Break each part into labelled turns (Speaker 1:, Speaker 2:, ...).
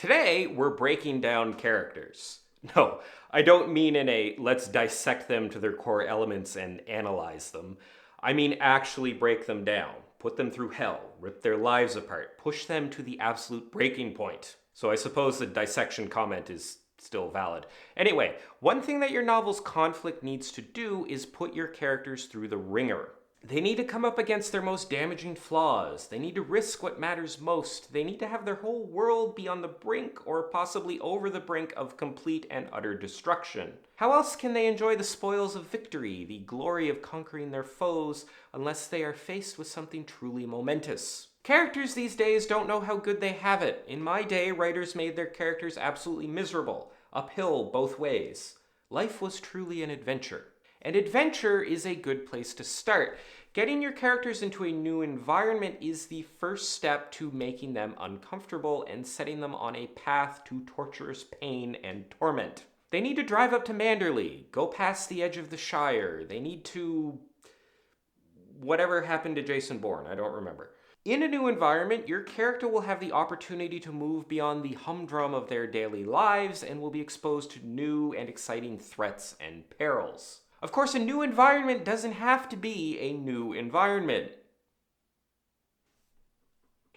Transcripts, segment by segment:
Speaker 1: Today, we're breaking down characters. No, I don't mean in a let's dissect them to their core elements and analyze them. I mean actually break them down, put them through hell, rip their lives apart, push them to the absolute breaking point. So I suppose the dissection comment is still valid. Anyway, one thing that your novel's conflict needs to do is put your characters through the ringer. They need to come up against their most damaging flaws. They need to risk what matters most. They need to have their whole world be on the brink or possibly over the brink of complete and utter destruction. How else can they enjoy the spoils of victory, the glory of conquering their foes, unless they are faced with something truly momentous? Characters these days don't know how good they have it. In my day, writers made their characters absolutely miserable, uphill both ways. Life was truly an adventure. And adventure is a good place to start. Getting your characters into a new environment is the first step to making them uncomfortable and setting them on a path to torturous pain and torment. They need to drive up to Manderley, go past the edge of the Shire. They need to... whatever happened to Jason Bourne, I don't remember. In a new environment, your character will have the opportunity to move beyond the humdrum of their daily lives and will be exposed to new and exciting threats and perils. Of course, a new environment doesn't have to be a new environment.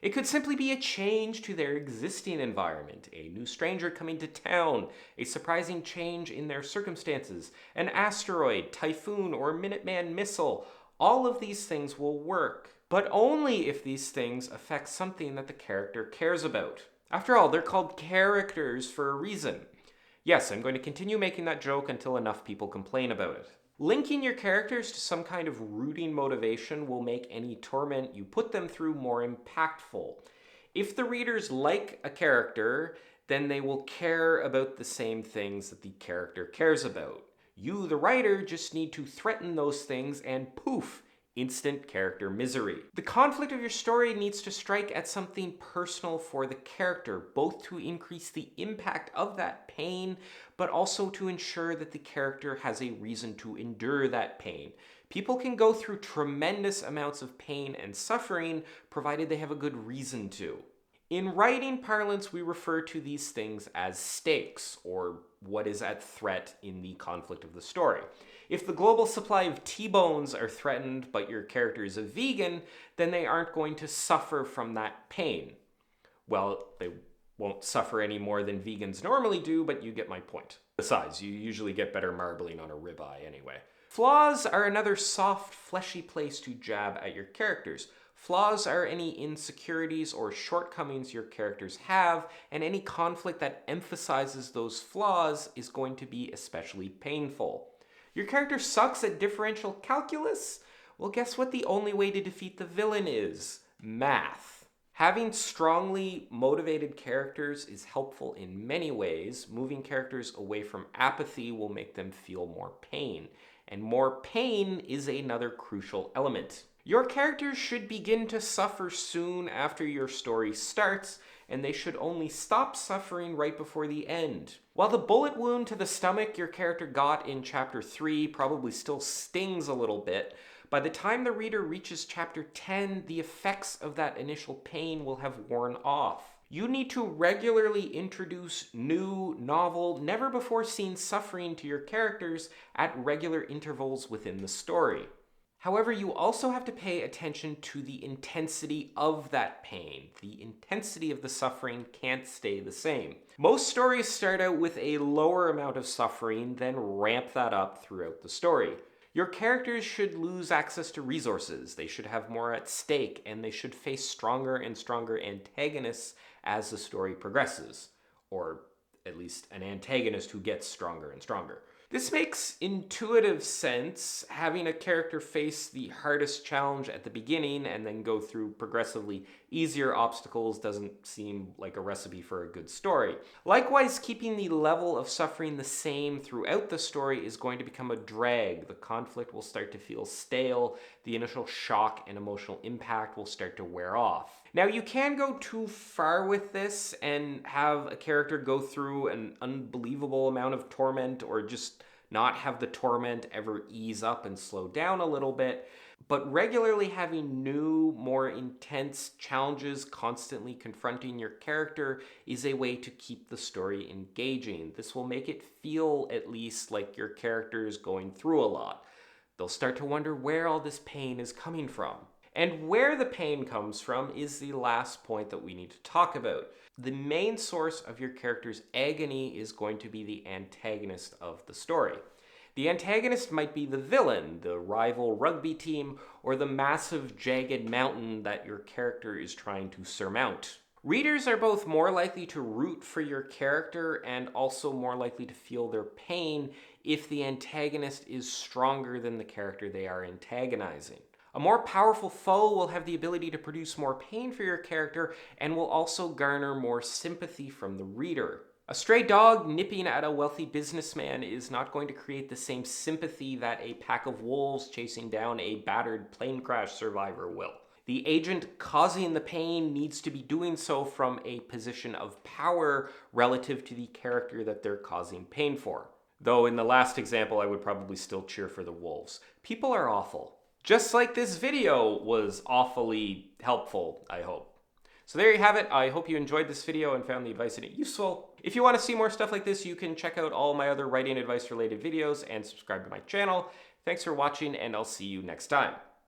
Speaker 1: It could simply be a change to their existing environment, a new stranger coming to town, a surprising change in their circumstances, an asteroid, typhoon, or Minuteman missile. All of these things will work, but only if these things affect something that the character cares about. After all, they're called characters for a reason. Yes, I'm going to continue making that joke until enough people complain about it. Linking your characters to some kind of rooting motivation will make any torment you put them through more impactful. If the readers like a character, then they will care about the same things that the character cares about. You, the writer, just need to threaten those things and poof, instant character misery. The conflict of your story needs to strike at something personal for the character, both to increase the impact of that pain, but also to ensure that the character has a reason to endure that pain. People can go through tremendous amounts of pain and suffering, provided they have a good reason to. In writing parlance, we refer to these things as stakes, or what is at threat in the conflict of the story. If the global supply of T-bones are threatened, but your character is a vegan, then they aren't going to suffer from that pain. Well, they won't suffer any more than vegans normally do, but you get my point. Besides, you usually get better marbling on a ribeye anyway. Flaws are another soft, fleshy place to jab at your characters. Flaws are any insecurities or shortcomings your characters have, and any conflict that emphasizes those flaws is going to be especially painful. Your character sucks at differential calculus? Well, guess what the only way to defeat the villain is? Math. Having strongly motivated characters is helpful in many ways. Moving characters away from apathy will make them feel more pain. And more pain is another crucial element. Your characters should begin to suffer soon after your story starts, and they should only stop suffering right before the end. While the bullet wound to the stomach your character got in Chapter 3 probably still stings a little bit, by the time the reader reaches Chapter 10, the effects of that initial pain will have worn off. You need to regularly introduce new, novel, never-before-seen suffering to your characters at regular intervals within the story. However, you also have to pay attention to the intensity of that pain. The intensity of the suffering can't stay the same. Most stories start out with a lower amount of suffering, then ramp that up throughout the story. Your characters should lose access to resources, they should have more at stake, and they should face stronger and stronger antagonists as the story progresses. Or at least an antagonist who gets stronger and stronger. This makes intuitive sense. Having a character face the hardest challenge at the beginning and then go through progressively easier obstacles doesn't seem like a recipe for a good story. Likewise, keeping the level of suffering the same throughout the story is going to become a drag. The conflict will start to feel stale. The initial shock and emotional impact will start to wear off. Now, you can go too far with this and have a character go through an unbelievable amount of torment or just not have the torment ever ease up and slow down a little bit. But regularly having new, more intense challenges constantly confronting your character is a way to keep the story engaging. This will make it feel at least like your character is going through a lot. They'll start to wonder where all this pain is coming from. And where the pain comes from is the last point that we need to talk about. The main source of your character's agony is going to be the antagonist of the story. The antagonist might be the villain, the rival rugby team, or the massive jagged mountain that your character is trying to surmount. Readers are both more likely to root for your character and also more likely to feel their pain if the antagonist is stronger than the character they are antagonizing. A more powerful foe will have the ability to produce more pain for your character and will also garner more sympathy from the reader. A stray dog nipping at a wealthy businessman is not going to create the same sympathy that a pack of wolves chasing down a battered plane crash survivor will. The agent causing the pain needs to be doing so from a position of power relative to the character that they're causing pain for. Though in the last example, I would probably still cheer for the wolves. People are awful. Just like this video was awfully helpful, I hope. So there you have it. I hope you enjoyed this video and found the advice in it useful. If you want to see more stuff like this, you can check out all my other writing advice related videos and subscribe to my channel. Thanks for watching, and I'll see you next time.